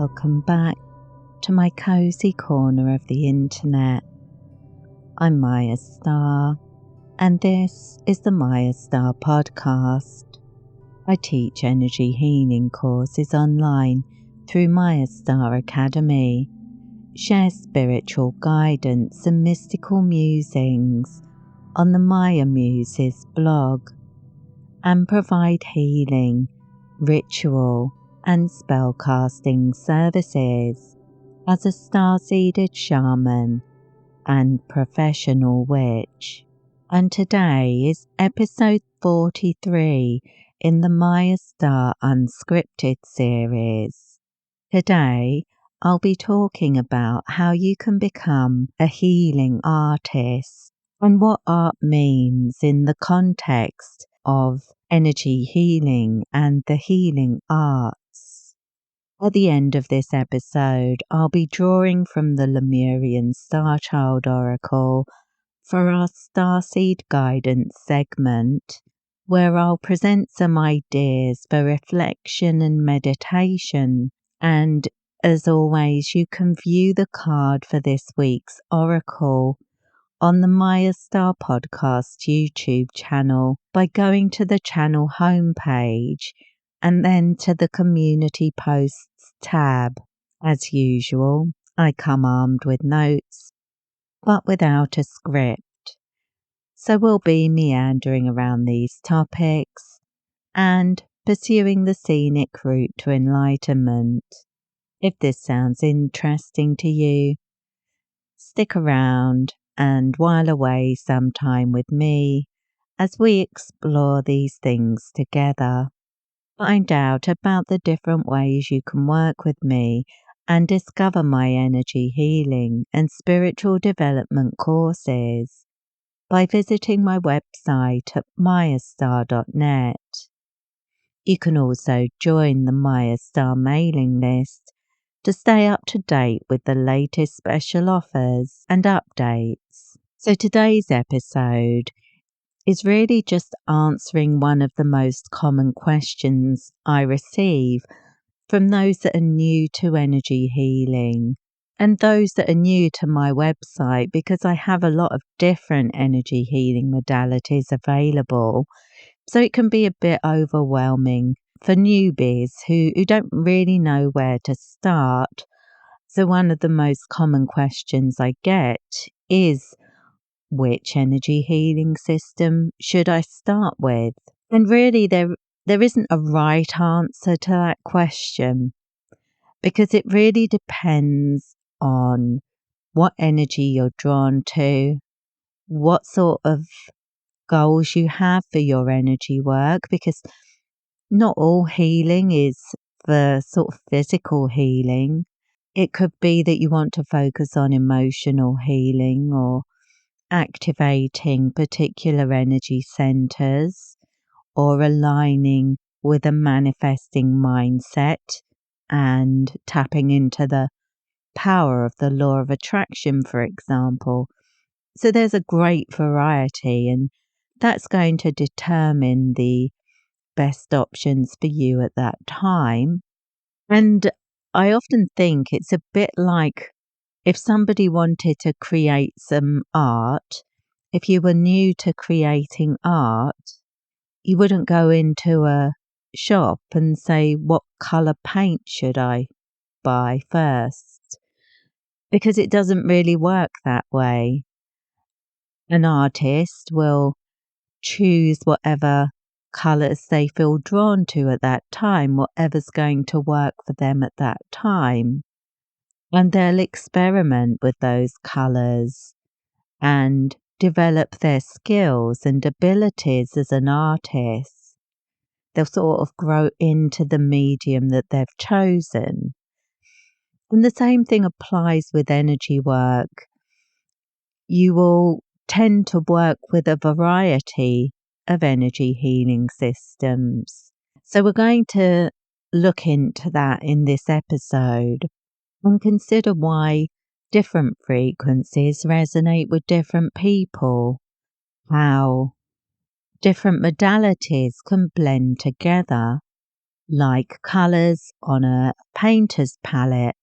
Welcome back to my cozy corner of the internet. I'm Mayastar, and this is the Mayastar Podcast. I teach energy healing courses online through Mayastar Academy, share spiritual guidance and mystical musings on the Maya Muses blog, and provide healing, ritual and spellcasting services as a star-seeded shaman and professional witch. And today is episode 43 in the Mayastar Unscripted series. Today I'll be talking about how you can become a healing artist and what art means in the context of energy healing and the healing arts. At the end of this episode, I'll be drawing from the Lemurian Star Child Oracle for our Starseed Guidance segment, where I'll present some ideas for reflection and meditation. And as always, you can view the card for this week's Oracle on the Mayastar Podcast YouTube channel by going to the channel homepage and then to the Community Posts tab. As usual, I come armed with notes, but without a script. So we'll be meandering around these topics and pursuing the scenic route to enlightenment. If this sounds interesting to you, stick around and while away some time with me as we explore these things together. Find out about the different ways you can work with me and discover my energy healing and spiritual development courses by visiting my website at mayastar.net. You can also join the Mayastar mailing list to stay up to date with the latest special offers and updates. So today's episode is really just answering one of the most common questions I receive from those that are new to energy healing and those that are new to my website, because I have a lot of different energy healing modalities available. So it can be a bit overwhelming for newbies who don't really know where to start. So one of the most common questions I get is, which energy healing system should I start with? And really there isn't a right answer to that question, because it really depends on what energy you're drawn to, what sort of goals you have for your energy work, because not all healing is for sort of physical healing. It could be that you want to focus on emotional healing or activating particular energy centers or aligning with a manifesting mindset and tapping into the power of the law of attraction, for example. So there's a great variety, and that's going to determine the best options for you at that time. And I often think it's a bit like if somebody wanted to create some art. If you were new to creating art, you wouldn't go into a shop and say, what colour paint should I buy first? Because it doesn't really work that way. An artist will choose whatever colours they feel drawn to at that time, whatever's going to work for them at that time. And they'll experiment with those colours and develop their skills and abilities as an artist. They'll sort of grow into the medium that they've chosen. And the same thing applies with energy work. You will tend to work with a variety of energy healing systems. So we're going to look into that in this episode and consider why different frequencies resonate with different people, how different modalities can blend together, like colours on a painter's palette,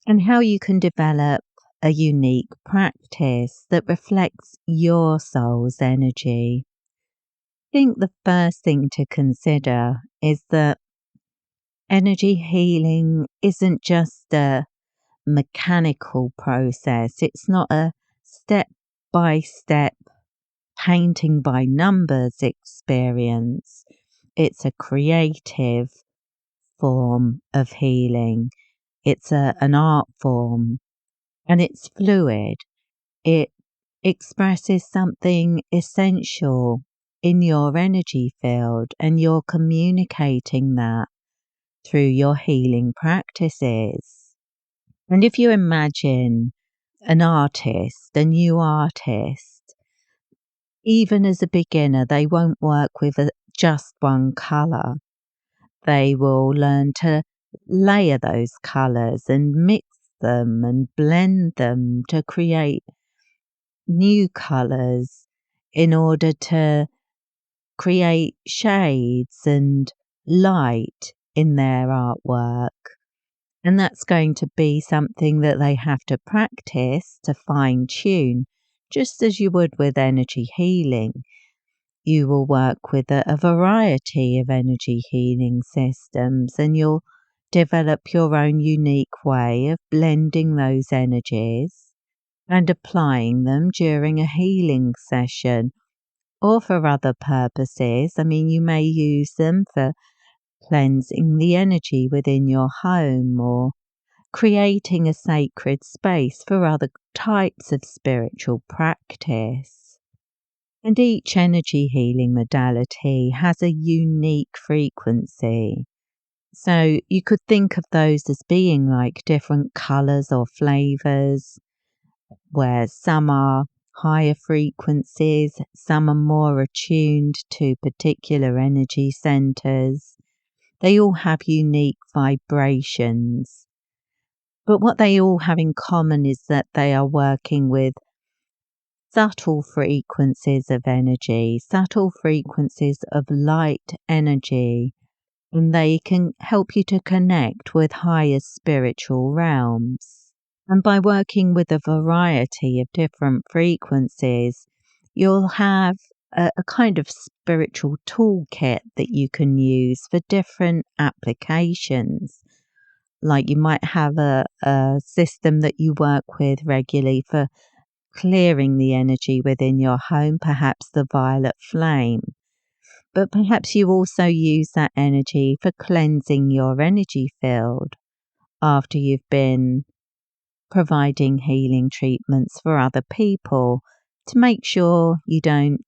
and how you can develop a unique practice that reflects your soul's energy. I think the first thing to consider is that energy healing isn't just a mechanical process. It's not a step-by-step painting by numbers experience. It's a creative form of healing. It's an art form, and it's fluid. It expresses something essential in your energy field, and you're communicating that through your healing practices. And if you imagine an artist, a new artist, even as a beginner, they won't work with just one colour. They will learn to layer those colours and mix them and blend them to create new colours in order to create shades and light in their artwork. And that's going to be something that they have to practice to fine tune, just as you would with energy healing. You will work with a variety of energy healing systems, and you'll develop your own unique way of blending those energies and applying them during a healing session or for other purposes. I mean, you may use them for cleansing the energy within your home or creating a sacred space for other types of spiritual practice. And each energy healing modality has a unique frequency. So you could think of those as being like different colours or flavours, where some are higher frequencies, some are more attuned to particular energy centres. They all have unique vibrations. But what they all have in common is that they are working with subtle frequencies of energy, subtle frequencies of light energy, and they can help you to connect with higher spiritual realms. And by working with a variety of different frequencies, you'll have a kind of spiritual toolkit that you can use for different applications. Like you might have a system that you work with regularly for clearing the energy within your home, perhaps the violet flame. But perhaps you also use that energy for cleansing your energy field after you've been providing healing treatments for other people to make sure you don't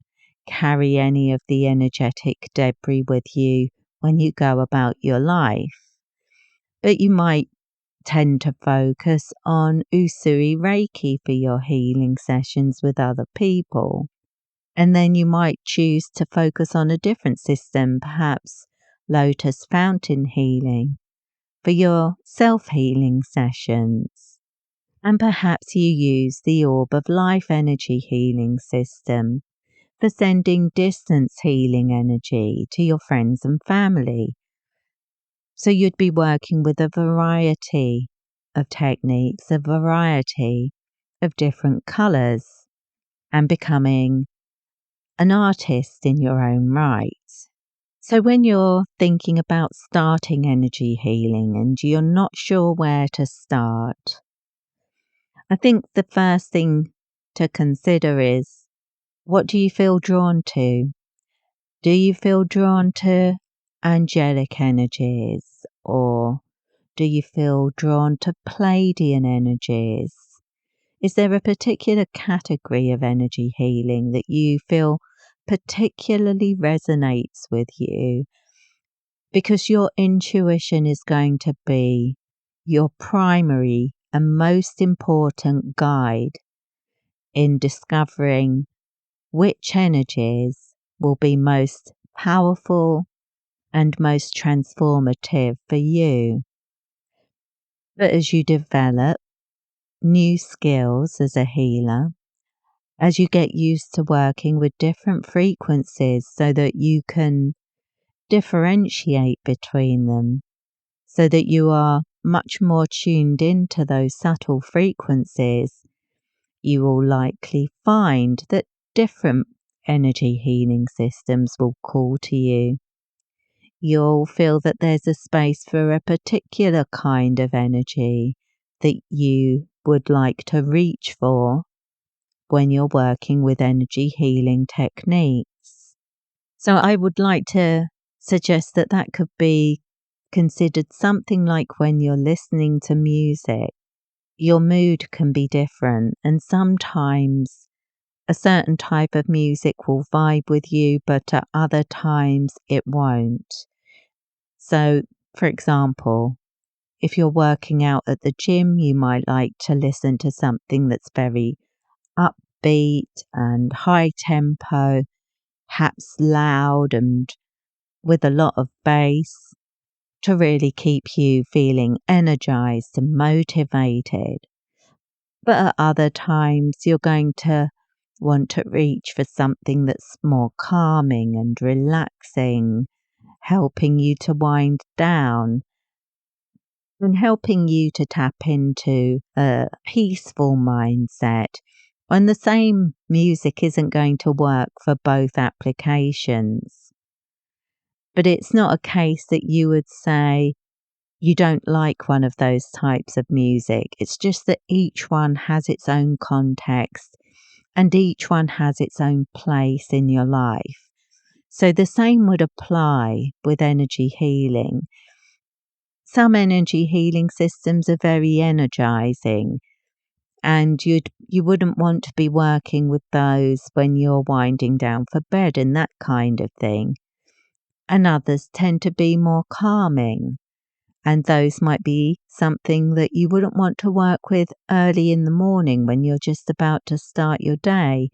carry any of the energetic debris with you when you go about your life. But you might tend to focus on Usui Reiki for your healing sessions with other people. And then you might choose to focus on a different system, perhaps Lotus Fountain Healing for your self-healing sessions. And perhaps you use the Orb of Life energy healing system for sending distance healing energy to your friends and family. So you'd be working with a variety of techniques, a variety of different colours, and becoming an artist in your own right. So when you're thinking about starting energy healing and you're not sure where to start, I think the first thing to consider is, what do you feel drawn to? Do you feel drawn to angelic energies, or do you feel drawn to Pleiadian energies? Is there a particular category of energy healing that you feel particularly resonates with you? Because your intuition is going to be your primary and most important guide in discovering which energies will be most powerful and most transformative for you. But as you develop new skills as a healer, as you get used to working with different frequencies so that you can differentiate between them so that you are much more tuned into those subtle frequencies, you will likely find that different energy healing systems will call to you. You'll feel that there's a space for a particular kind of energy that you would like to reach for when you're working with energy healing techniques. So I would like to suggest that that could be considered something like when you're listening to music. Your mood can be different, and sometimes a certain type of music will vibe with you, but at other times it won't. So, for example, if you're working out at the gym, you might like to listen to something that's very upbeat and high tempo, perhaps loud and with a lot of bass to really keep you feeling energized and motivated. But at other times, you're going to want to reach for something that's more calming and relaxing, helping you to wind down and helping you to tap into a peaceful mindset. And the same music isn't going to work for both applications. But it's not a case that you would say you don't like one of those types of music. It's just that each one has its own context and each one has its own place in your life. So the same would apply with energy healing. Some energy healing systems are very energizing, and you wouldn't want to be working with those when you're winding down for bed and that kind of thing. And others tend to be more calming, and those might be something that you wouldn't want to work with early in the morning when you're just about to start your day.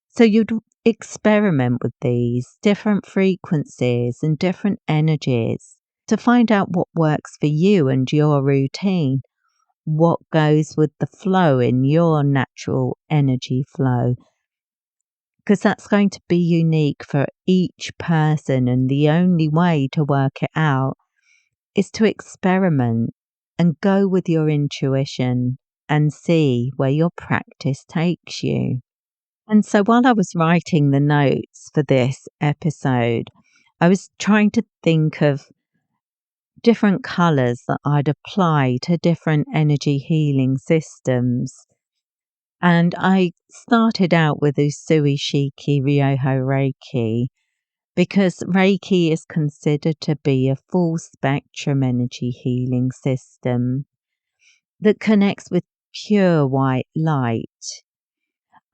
So you'd experiment with these different frequencies and different energies to find out what works for you and your routine, what goes with the flow in your natural energy flow, because that's going to be unique for each person, and the only way to work it out is to experiment and go with your intuition and see where your practice takes you. And so while I was writing the notes for this episode, I was trying to think of different colours that I'd apply to different energy healing systems. And I started out with Usui Shiki Ryoho Reiki because Reiki is considered to be a full spectrum energy healing system that connects with pure white light.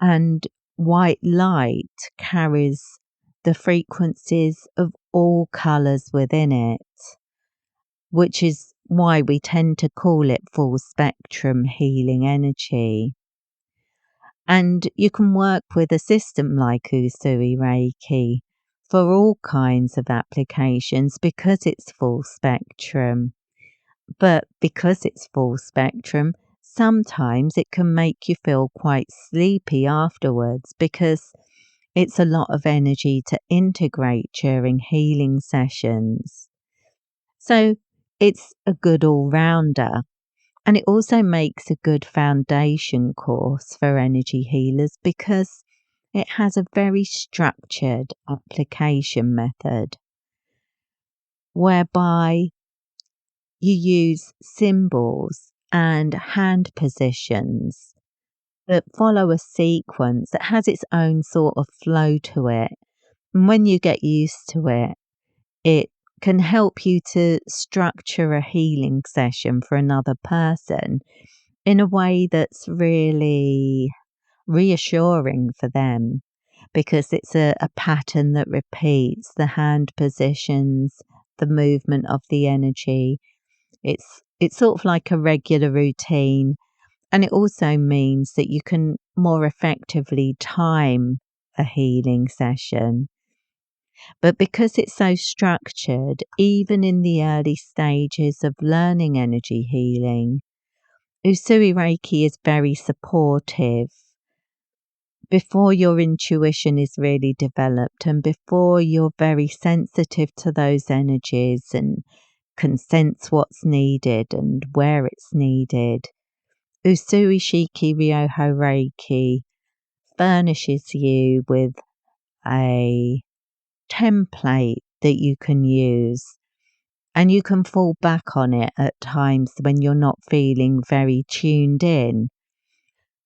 And white light carries the frequencies of all colours within it, which is why we tend to call it full spectrum healing energy. And you can work with a system like Usui Reiki for all kinds of applications because it's full spectrum. But because it's full spectrum, sometimes it can make you feel quite sleepy afterwards because it's a lot of energy to integrate during healing sessions. So it's a good all-rounder, and it also makes a good foundation course for energy healers because it has a very structured application method whereby you use symbols and hand positions that follow a sequence that has its own sort of flow to it. And when you get used to it, it can help you to structure a healing session for another person in a way that's really reassuring for them, because it's a pattern that repeats the hand positions, the movement of the energy. It's sort of like a regular routine, and it also means that you can more effectively time a healing session. But because it's so structured, even in the early stages of learning energy healing, Usui Reiki is very supportive before your intuition is really developed and before you're very sensitive to those energies and can sense what's needed and where it's needed, Usui Shiki Ryoho Reiki furnishes you with a template that you can use, and you can fall back on it at times when you're not feeling very tuned in.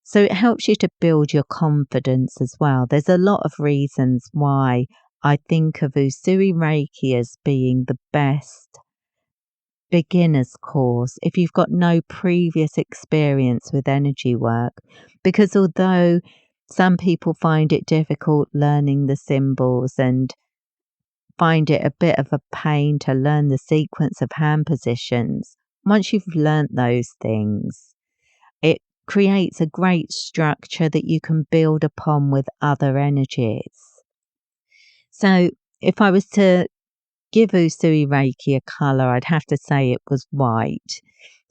So it helps you to build your confidence as well. There's a lot of reasons why I think of Usui Reiki as being the best beginner's course if you've got no previous experience with energy work, because although some people find it difficult learning the symbols and find it a bit of a pain to learn the sequence of hand positions, once you've learnt those things, it creates a great structure that you can build upon with other energies. So if I was to give Usui Reiki a colour, I'd have to say it was white,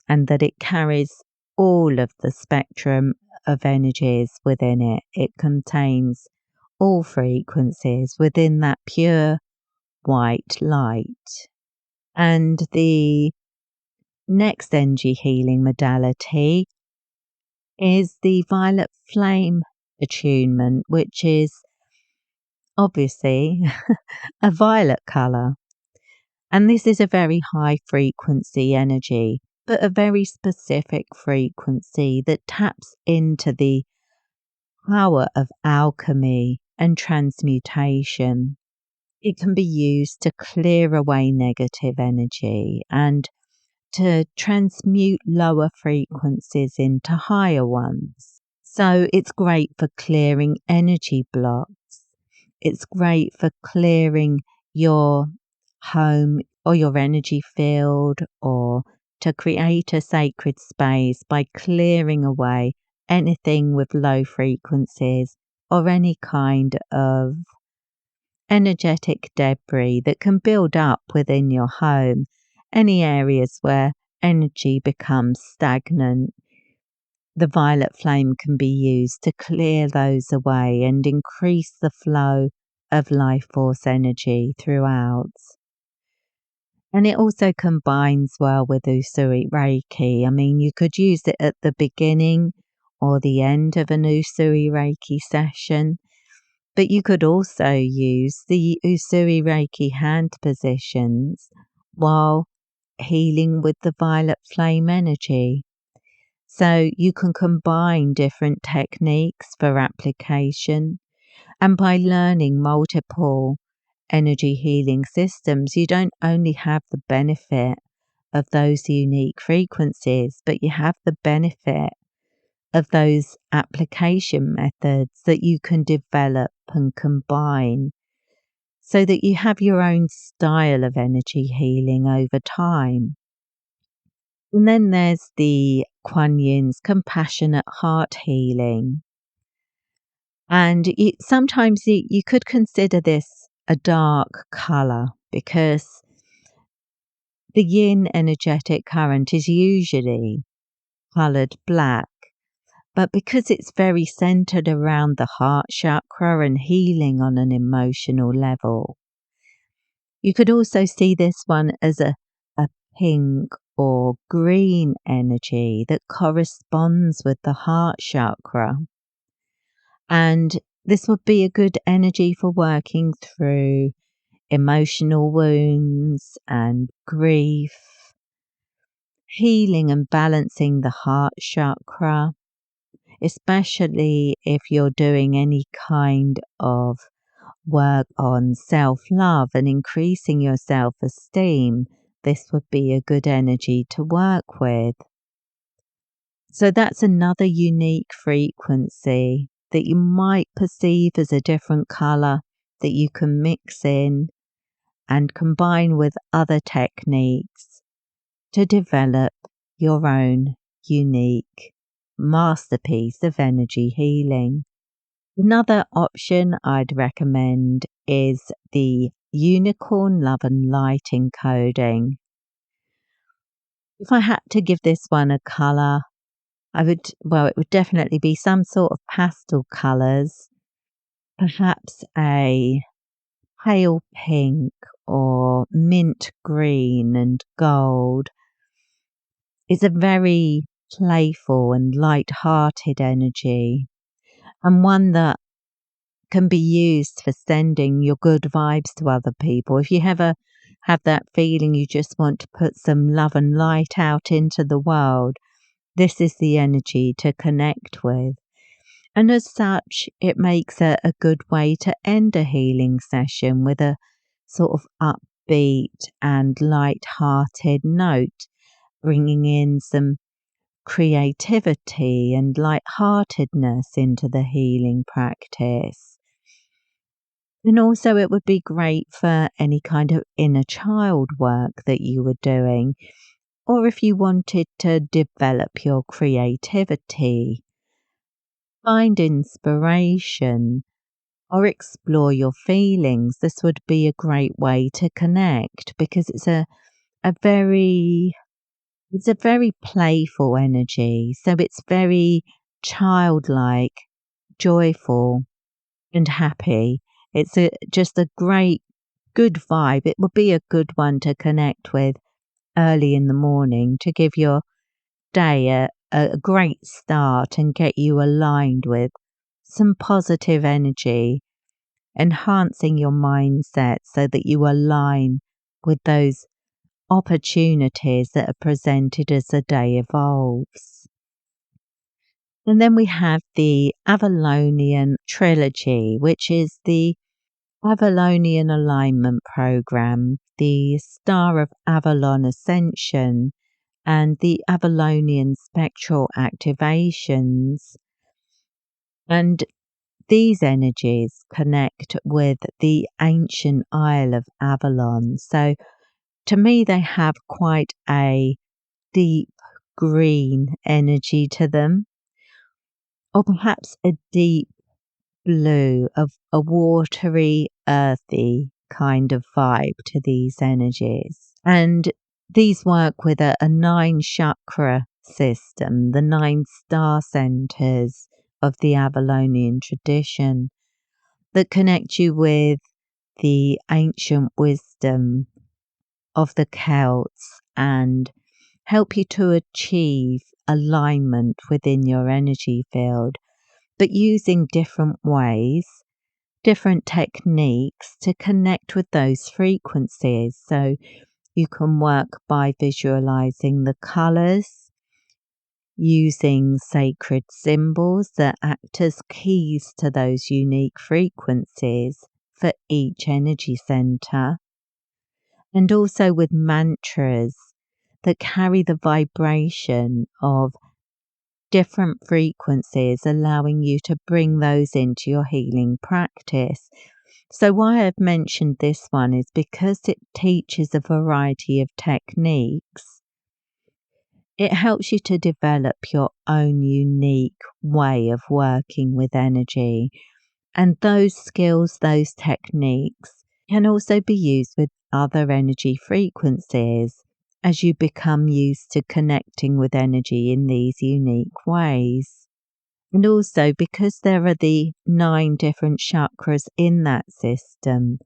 and that it carries all of the spectrum of energies within it. It contains all frequencies within that pure white light. And the next energy healing modality is the violet flame attunement, which is obviously a violet colour. And this is a very high frequency energy, but a very specific frequency that taps into the power of alchemy and transmutation. It can be used to clear away negative energy and to transmute lower frequencies into higher ones. So it's great for clearing energy blocks. It's great for clearing your home or your energy field, or to create a sacred space by clearing away anything with low frequencies or any kind of energetic debris that can build up within your home. Any areas where energy becomes stagnant, the violet flame can be used to clear those away and increase the flow of life force energy throughout. And it also combines well with Usui Reiki. I mean, you could use it at the beginning or the end of an Usui Reiki session, but you could also use the Usui Reiki hand positions while healing with the violet flame energy. So you can combine different techniques for application, and by learning multiple energy healing systems, you don't only have the benefit of those unique frequencies, but you have the benefit of those application methods that you can develop and combine so that you have your own style of energy healing over time. And then there's the Kuan Yin's compassionate heart healing. And sometimes you could consider this a dark colour, because the yin energetic current is usually coloured black. But because it's very centered around the heart chakra and healing on an emotional level, you could also see this one as a pink or green energy that corresponds with the heart chakra. And this would be a good energy for working through emotional wounds and grief, healing and balancing the heart chakra, especially if you're doing any kind of work on self-love and increasing your self-esteem. This would be a good energy to work with. So that's another unique frequency that you might perceive as a different colour that you can mix in and combine with other techniques to develop your own unique masterpiece of energy healing. Another option I'd recommend is the Unicorn Love and Light encoding. If I had to give this one a colour, it would definitely be some sort of pastel colours, perhaps a pale pink or mint green and gold. It's a very playful and light-hearted energy, and one that can be used for sending your good vibes to other people. If you ever have that feeling you just want to put some love and light out into the world, this is the energy to connect with. And as such, it makes a good way to end a healing session with a sort of upbeat and light-hearted note, bringing in some creativity and light-heartedness into the healing practice. And also it would be great for any kind of inner child work that you were doing, or if you wanted to develop your creativity, find inspiration, or explore your feelings. This would be a great way to connect, because it's a very playful energy. So it's very childlike, joyful, and happy. It's just a great, good vibe. It would be a good one to connect with early in the morning to give your day a great start and get you aligned with some positive energy, enhancing your mindset so that you align with those opportunities that are presented as the day evolves. And then we have the Avalonian Trilogy, which is the Avalonian Alignment Program, the Star of Avalon Ascension, and the Avalonian Spectral Activations. And these energies connect with the ancient Isle of Avalon. So to me, they have quite a deep green energy to them, or perhaps a deep blue, of a watery, earthy kind of vibe to these energies. And these work with a 9 chakra system, the 9 star centers of the Avalonian tradition, that connect you with the ancient wisdom of the Celts and help you to achieve alignment within your energy field, but using different ways, different techniques to connect with those frequencies. So you can work by visualizing the colors, using sacred symbols that act as keys to those unique frequencies for each energy center, and also with mantras that carry the vibration of different frequencies, allowing you to bring those into your healing practice. So why I've mentioned this one is because it teaches a variety of techniques. It helps you to develop your own unique way of working with energy. And those skills, those techniques can also be used with other energy frequencies as you become used to connecting with energy in these unique ways. And also, because there are the 9 different chakras in that system,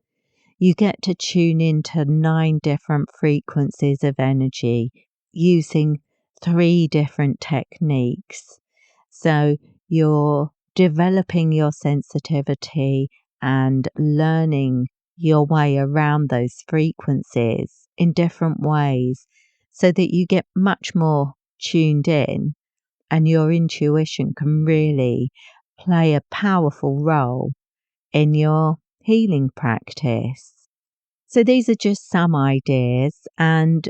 you get to tune into 9 different frequencies of energy using 3 different techniques. So you're developing your sensitivity and learning your way around those frequencies in different ways so that you get much more tuned in, and your intuition can really play a powerful role in your healing practice. So these are just some ideas, and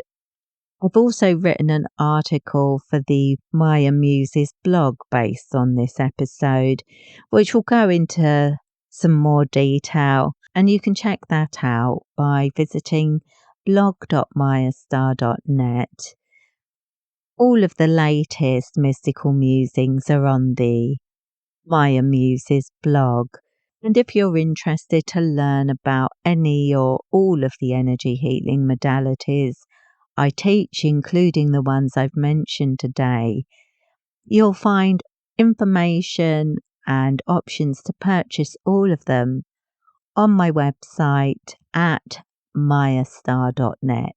I've also written an article for the Maya Muses blog based on this episode, which will go into some more detail, and you can check that out by visiting blog.mayastar.net. All of the latest mystical musings are on the Maya Muses blog. And if you're interested to learn about any or all of the energy healing modalities I teach, including the ones I've mentioned today, You'll find information and options to purchase all of them on my website at mayastar.net.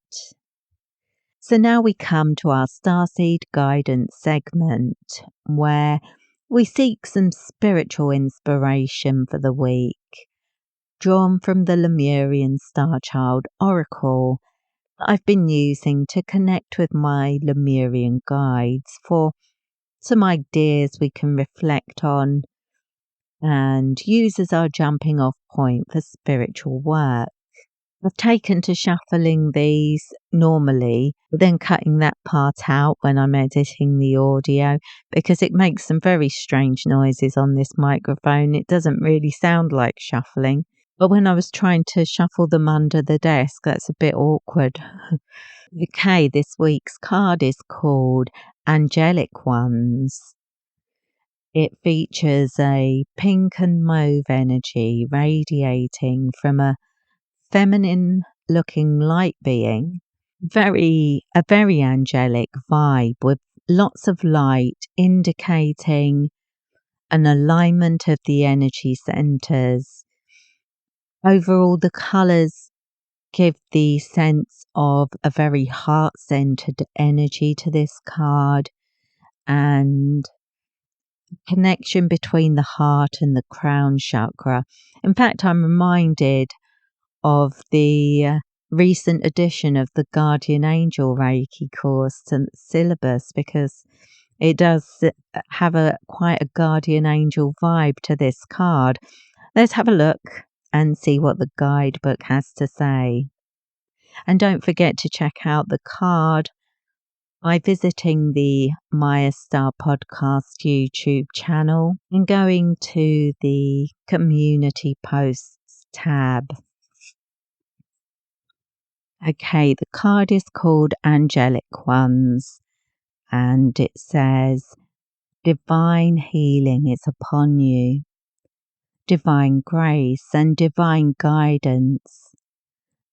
So now we come to our Starseed Guidance segment, where we seek some spiritual inspiration for the week, drawn from the Lemurian Star Child Oracle that I've been using to connect with my Lemurian guides for some ideas we can reflect on and use as our jumping off point for spiritual work. I've taken to shuffling these normally, but then cutting that part out when I'm editing the audio because it makes some very strange noises on this microphone. It doesn't really sound like shuffling, but when I was trying to shuffle them under the desk, that's a bit awkward. Okay, this week's card is called Angelic Ones. It features a pink and mauve energy radiating from a feminine looking light being, a very angelic vibe with lots of light indicating an alignment of the energy centers. Overall, the colours give the sense of a very heart-centered energy to this card and connection between the heart and the crown chakra. In fact, I'm reminded of the recent edition of the Guardian Angel Reiki course to the syllabus because it does have quite a Guardian Angel vibe to this card. Let's have a look and see what the guidebook has to say. And don't forget to check out the card by visiting the Mayastar Podcast YouTube channel and going to the Community Posts tab. Okay, the card is called Angelic Ones and it says, divine healing is upon you, divine grace and divine guidance,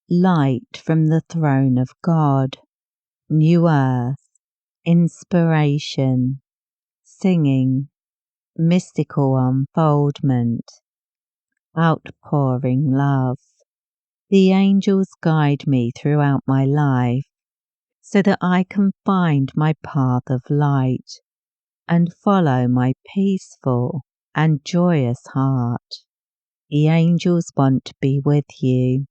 light from the throne of God, new earth, inspiration, singing, mystical unfoldment, outpouring love. The angels guide me throughout my life so that I can find my path of light and follow my peaceful and joyous heart. The angels want to be with you,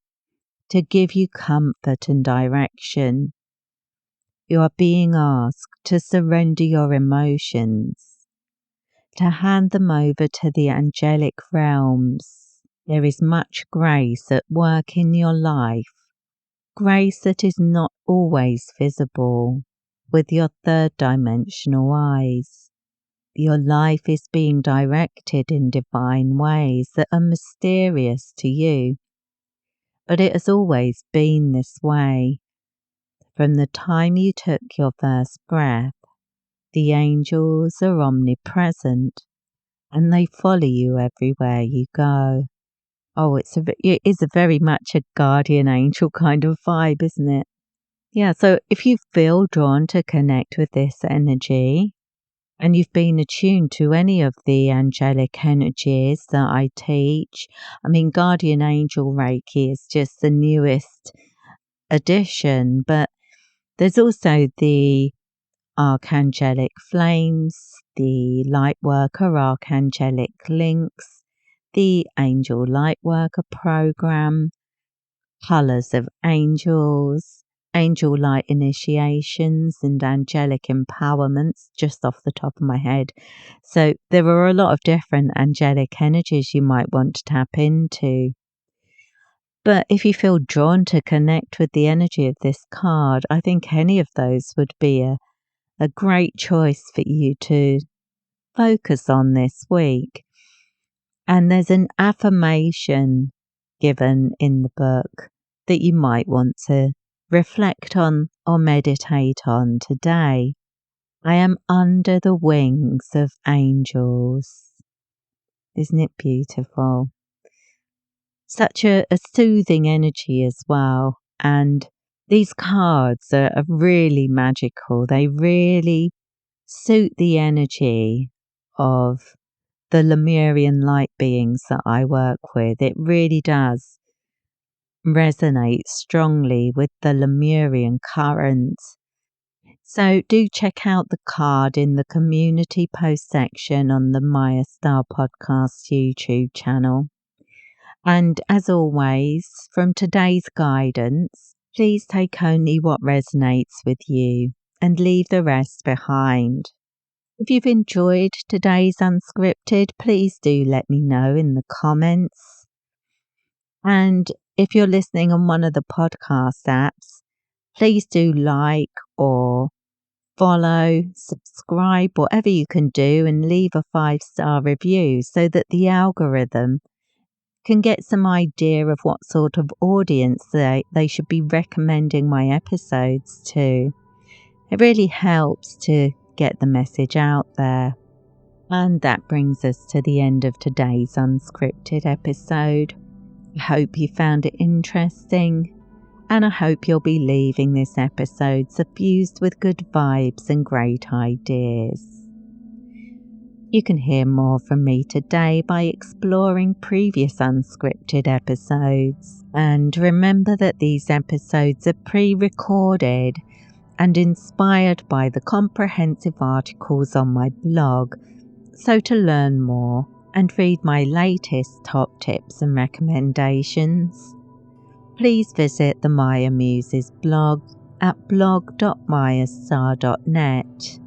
to give you comfort and direction. You are being asked to surrender your emotions, to hand them over to the angelic realms. There is much grace at work in your life, grace that is not always visible with your third dimensional eyes. Your life is being directed in divine ways that are mysterious to you, but it has always been this way. From the time you took your first breath, the angels are omnipresent and they follow you everywhere you go. Oh, it is a very much a guardian angel kind of vibe, isn't it? Yeah, so if you feel drawn to connect with this energy and you've been attuned to any of the angelic energies that I teach, I mean, Guardian Angel Reiki is just the newest addition, but there's also the Archangelic Flames, the Lightworker Archangelic Links, the Angel Lightworker Program, Colours of Angels, Angel Light Initiations and Angelic Empowerments, just off the top of my head. So there are a lot of different angelic energies you might want to tap into. But if you feel drawn to connect with the energy of this card, I think any of those would be a great choice for you to focus on this week. And there's an affirmation given in the book that you might want to reflect on or meditate on today. I am under the wings of angels. Isn't it beautiful? Such a soothing energy as well. And these cards are really magical. They really suit the energy of the Lemurian light beings that I work with. It really does resonate strongly with the Lemurian current. So do check out the card in the community post section on the Mayastar Podcast YouTube channel. And as always, from today's guidance, please take only what resonates with you and leave the rest behind. If you've enjoyed today's Unscripted, please do let me know in the comments. And if you're listening on one of the podcast apps, please do like or follow, subscribe, whatever you can do, and leave a 5-star review so that the algorithm can get some idea of what sort of audience they should be recommending my episodes to. It really helps to get the message out there. And that brings us to the end of today's Unscripted episode. I hope you found it interesting, and I hope you'll be leaving this episode suffused with good vibes and great ideas. You can hear more from me today by exploring previous Unscripted episodes. And remember that these episodes are pre-recorded and inspired by the comprehensive articles on my blog. So to learn more and read my latest top tips and recommendations, please visit the Maya Muses blog at blog.mayastar.net.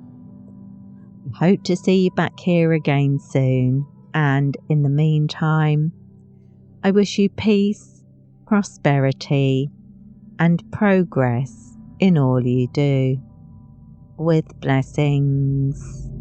I hope to see you back here again soon, and in the meantime, I wish you peace, prosperity, and progress in all you do. With blessings.